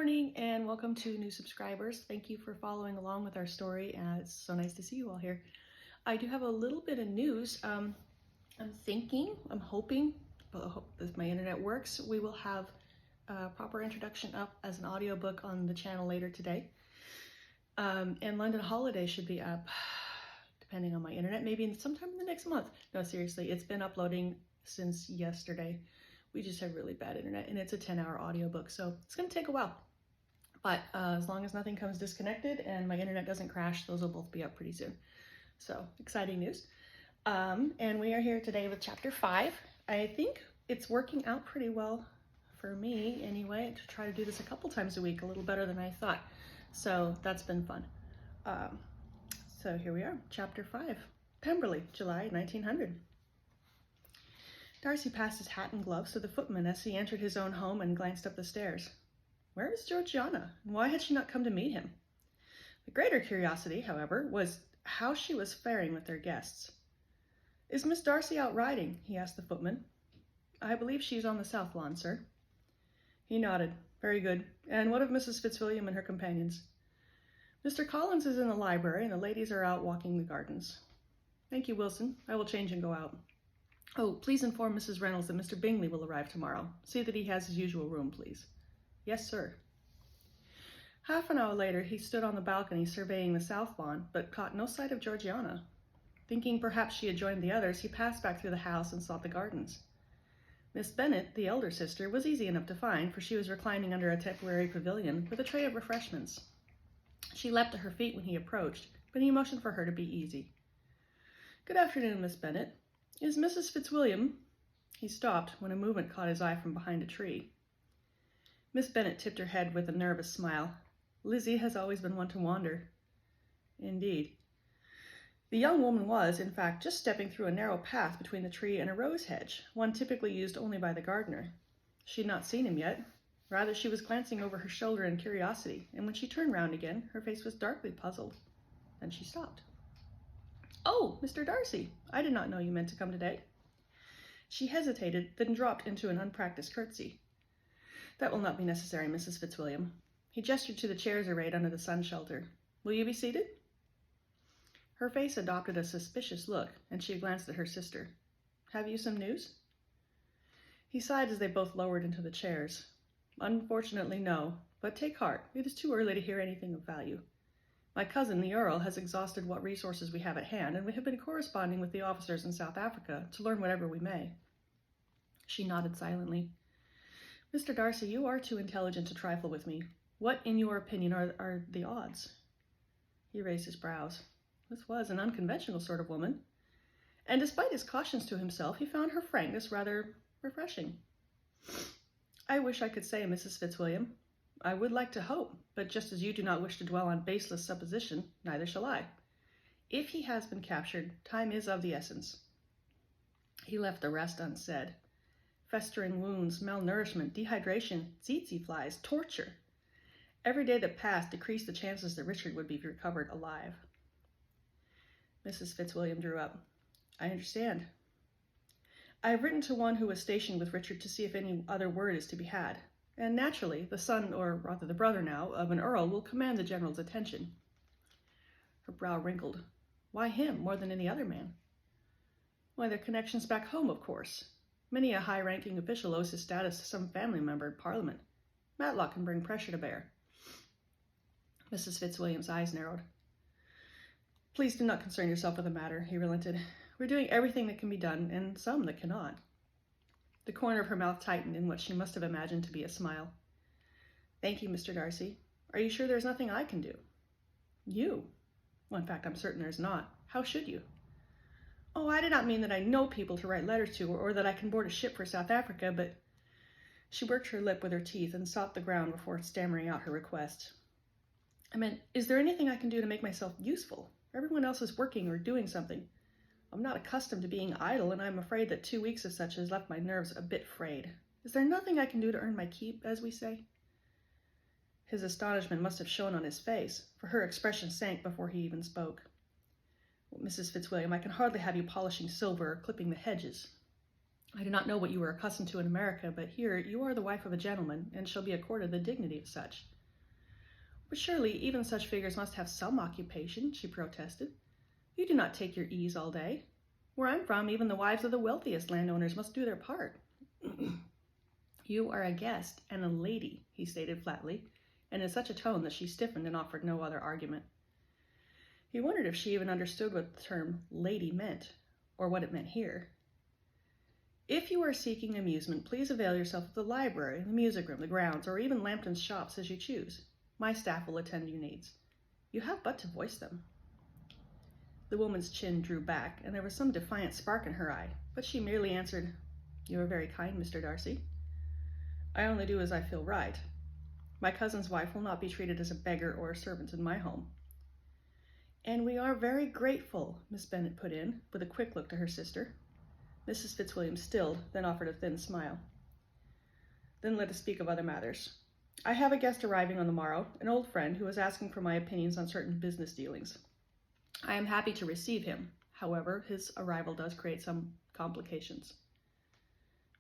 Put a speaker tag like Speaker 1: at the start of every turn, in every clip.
Speaker 1: morning and welcome to new subscribers. Thank you for following along with our story. It's so nice to see you all here. I do have a little bit of news. I'm hoping, but I hope if my internet works, we will have a proper introduction up as an audiobook on the channel later today. And London Holiday should be up, depending on my internet, maybe sometime in the next month. No, seriously, it's been uploading since yesterday. We just have really bad internet, and it's a 10-hour audiobook, so it's going to take a while. But as long as nothing comes disconnected and my internet doesn't crash, those will both be up pretty soon. So, exciting news. And we are here today with chapter 5. I think it's working out pretty well for me anyway, to try to do this a couple times a week, a little better than I thought. So that's been fun. So here we are, chapter 5. Pemberley, July 1900. Darcy passed his hat and gloves to the footman as he entered his own home and glanced up the stairs. Where was Georgiana, and why had she not come to meet him? The greater curiosity, however, was how she was faring with their guests. Is Miss Darcy out riding? He asked the footman. I believe she is on the south lawn, sir. He nodded. Very good. And what of Mrs. Fitzwilliam and her companions? Mr. Collins is in the library, and the ladies are out walking the gardens. Thank you, Wilson. I will change and go out. Oh, please inform Mrs. Reynolds that Mr. Bingley will arrive tomorrow. See that he has his usual room, please. Yes, sir. Half an hour later, he stood on the balcony surveying the south lawn, but caught no sight of Georgiana. Thinking perhaps she had joined the others, he passed back through the house and sought the gardens. Miss Bennet, the elder sister, was easy enough to find, for she was reclining under a temporary pavilion with a tray of refreshments. She leapt to her feet when he approached, but he motioned for her to be easy. Good afternoon, Miss Bennet. Is Mrs. Fitzwilliam? He stopped when a movement caught his eye from behind a tree. Miss Bennet tipped her head with a nervous smile. Lizzie has always been one to wander. Indeed. The young woman was, in fact, just stepping through a narrow path between the tree and a rose hedge, one typically used only by the gardener. She had not seen him yet. Rather, she was glancing over her shoulder in curiosity, and when she turned round again, her face was darkly puzzled. Then she stopped. Oh, Mr. Darcy, I did not know you meant to come today. She hesitated, then dropped into an unpracticed curtsy. That will not be necessary, Mrs. Fitzwilliam. He gestured to the chairs arrayed under the sun shelter. Will you be seated? Her face adopted a suspicious look, and she glanced at her sister. Have you some news? He sighed as they both lowered into the chairs. Unfortunately, no, but take heart. It is too early to hear anything of value. My cousin, the Earl, has exhausted what resources we have at hand, and we have been corresponding with the officers in South Africa to learn whatever we may. She nodded silently. Mr. Darcy, you are too intelligent to trifle with me. What, in your opinion, are the odds? He raised his brows. This was an unconventional sort of woman, and despite his cautions to himself, he found her frankness rather refreshing. I wish I could say, Mrs. Fitzwilliam. I would like to hope, but just as you do not wish to dwell on baseless supposition, neither shall I. If he has been captured, time is of the essence. He left the rest unsaid. Festering wounds, malnourishment, dehydration, tsetse flies, torture. Every day that passed decreased the chances that Richard would be recovered alive. Mrs. Fitzwilliam drew up. I understand. I have written to one who was stationed with Richard to see if any other word is to be had. And naturally, the son, or rather the brother now, of an earl will command the general's attention. Her brow wrinkled. Why him, more than any other man? Why, their connections back home, of course. Many a high-ranking official owes his status to some family member in Parliament. Matlock can bring pressure to bear. Mrs. Fitzwilliam's eyes narrowed. Please do not concern yourself with the matter, he relented. We're doing everything that can be done, and some that cannot. The corner of her mouth tightened in what she must have imagined to be a smile. Thank you, Mr. Darcy. Are you sure there's nothing I can do? You? Well, in fact, I'm certain there's not. How should you? Oh, I did not mean that I know people to write letters to, or that I can board a ship for South Africa, but... She worked her lip with her teeth and sought the ground before stammering out her request. I meant, is there anything I can do to make myself useful? Everyone else is working or doing something. I'm not accustomed to being idle, and I'm afraid that 2 weeks of such has left my nerves a bit frayed. Is there nothing I can do to earn my keep, as we say? His astonishment must have shown on his face, for her expression sank before he even spoke. Well, Mrs. Fitzwilliam, I can hardly have you polishing silver or clipping the hedges. I do not know what you were accustomed to in America, but here you are the wife of a gentleman, and shall be accorded the dignity of such. But surely even such figures must have some occupation, she protested. You do not take your ease all day. Where I'm from, even the wives of the wealthiest landowners must do their part. You are a guest and a lady, he stated flatly, and in such a tone that she stiffened and offered no other argument. He wondered if she even understood what the term lady meant, or what it meant here. If you are seeking amusement, please avail yourself of the library, the music room, the grounds, or even Lambton's shops as you choose. My staff will attend to your needs. You have but to voice them. The woman's chin drew back, and there was some defiant spark in her eye, but she merely answered, You are very kind, Mr. Darcy. I only do as I feel right. My cousin's wife will not be treated as a beggar or a servant in my home. And we are very grateful, Miss Bennet put in, with a quick look to her sister. Mrs. Fitzwilliam stilled, then offered a thin smile. Then let us speak of other matters. I have a guest arriving on the morrow, an old friend who is asking for my opinions on certain business dealings. I am happy to receive him. However, his arrival does create some complications.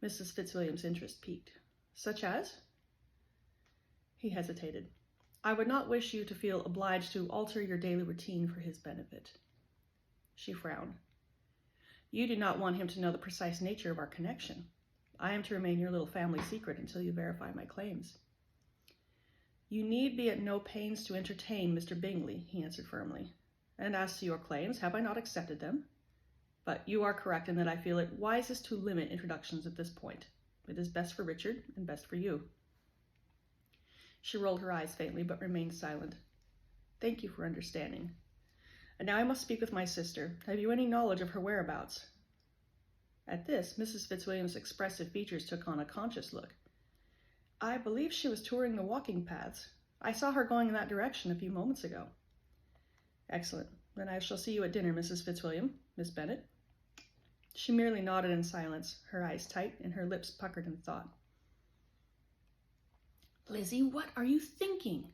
Speaker 1: Mrs. Fitzwilliam's interest piqued. Such as? He hesitated. I would not wish you to feel obliged to alter your daily routine for his benefit. She frowned. You do not want him to know the precise nature of our connection. I am to remain your little family secret until you verify my claims. You need be at no pains to entertain Mr. Bingley, he answered firmly. And as to your claims, have I not accepted them? But you are correct in that I feel it wisest to limit introductions at this point. It is best for Richard and best for you. She rolled her eyes faintly, but remained silent. Thank you for understanding. And now I must speak with my sister. Have you any knowledge of her whereabouts? At this, Mrs. Fitzwilliam's expressive features took on a conscious look. I believe she was touring the walking paths. I saw her going in that direction a few moments ago. Excellent. Then I shall see you at dinner, Mrs. Fitzwilliam. Miss Bennet? She merely nodded in silence, her eyes tight and her lips puckered in thought. Lizzie, what are you thinking?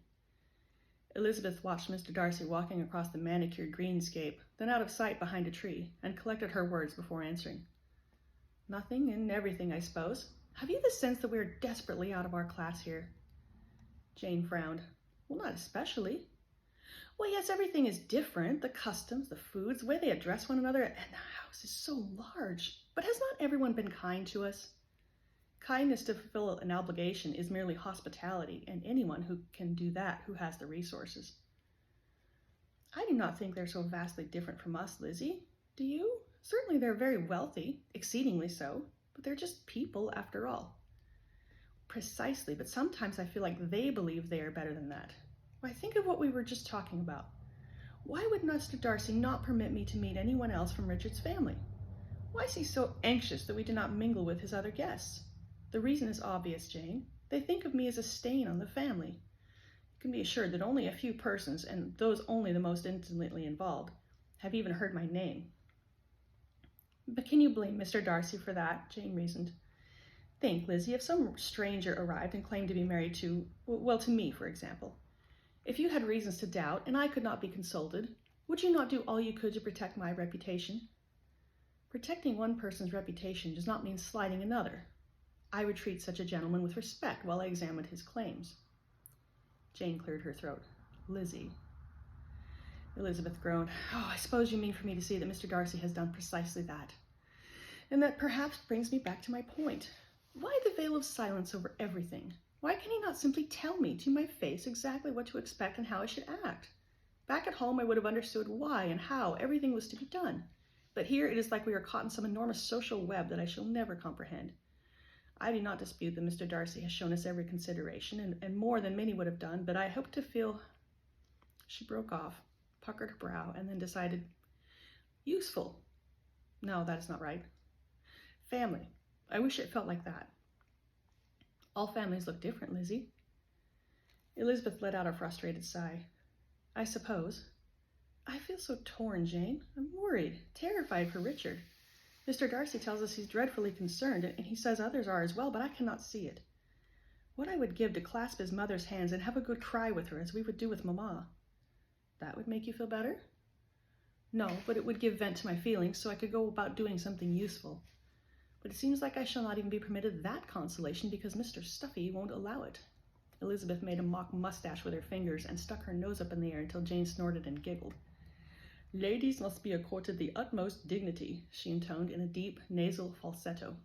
Speaker 1: Elizabeth watched Mr. Darcy walking across the manicured greenscape, then out of sight behind a tree, and collected her words before answering. Nothing and everything, I suppose. Have you the sense that we are desperately out of our class here? Jane frowned. Well, not especially. Well, yes, everything is different. The customs, the foods, the way they address one another, and the house is so large. But has not everyone been kind to us? Kindness to fulfill an obligation is merely hospitality, and anyone who can do that who has the resources. I do not think they're so vastly different from us, Lizzie. Do you? Certainly they're very wealthy, exceedingly so, but they're just people after all. Precisely, but sometimes I feel like they believe they are better than that. Why, think of what we were just talking about. Why would Mr. Darcy not permit me to meet anyone else from Richard's family? Why is he so anxious that we do not mingle with his other guests? The reason is obvious, Jane. They think of me as a stain on the family. You can be assured that only a few persons, and those only the most intimately involved, have even heard my name. But can you blame Mr. Darcy for that? Jane reasoned. Think, Lizzie, if some stranger arrived and claimed to be married to me, for example. If you had reasons to doubt, and I could not be consulted, would you not do all you could to protect my reputation? Protecting one person's reputation does not mean slighting another. I would treat such a gentleman with respect while I examined his claims. Jane cleared her throat. Lizzie. Elizabeth groaned. Oh, I suppose you mean for me to see that Mr. Darcy has done precisely that. And that perhaps brings me back to my point. Why the veil of silence over everything? Why can he not simply tell me to my face exactly what to expect and how I should act? Back at home I would have understood why and how everything was to be done. But here it is like we are caught in some enormous social web that I shall never comprehend. I do not dispute that Mr. Darcy has shown us every consideration, and more than many would have done, but I hope to feel... She broke off, puckered her brow, and then decided, useful. No, that is not right. Family. I wish it felt like that. All families look different, Lizzie. Elizabeth let out a frustrated sigh. I suppose. I feel so torn, Jane. I'm worried, terrified for Richard. Mr. Darcy tells us he's dreadfully concerned, and he says others are as well, but I cannot see it. What I would give to clasp his mother's hands and have a good cry with her, as we would do with Mamma. That would make you feel better? No, but it would give vent to my feelings, so I could go about doing something useful. But it seems like I shall not even be permitted that consolation because Mr. Stuffy won't allow it. Elizabeth made a mock mustache with her fingers and stuck her nose up in the air until Jane snorted and giggled. Ladies must be accorded the utmost dignity, she intoned in a deep, nasal falsetto.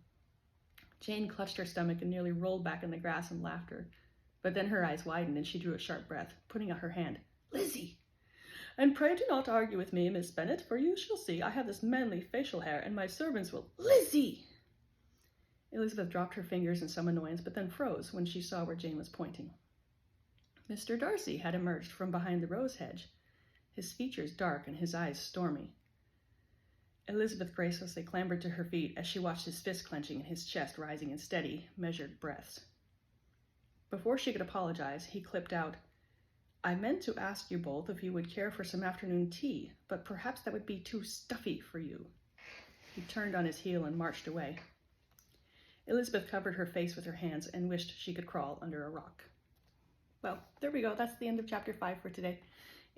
Speaker 1: Jane clutched her stomach and nearly rolled back in the grass in laughter. But then her eyes widened and she drew a sharp breath, putting out her hand. Lizzie! And pray do not argue with me, Miss Bennet, for you shall see I have this manly facial hair, and my servants will— Lizzie! Elizabeth dropped her fingers in some annoyance, but then froze when she saw where Jane was pointing. Mr. Darcy had emerged from behind the rose hedge, his features dark and his eyes stormy. Elizabeth gracelessly clambered to her feet as she watched his fist clenching and his chest rising in steady, measured breaths. Before she could apologize, he clipped out, I meant to ask you both if you would care for some afternoon tea, but perhaps that would be too stuffy for you. He turned on his heel and marched away. Elizabeth covered her face with her hands and wished she could crawl under a rock. Well, there we go. That's the end of chapter 5 for today.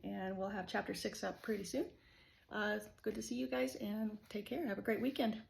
Speaker 1: And we'll have chapter 6 up pretty soon. Good to see you guys, and take care. Have a great weekend.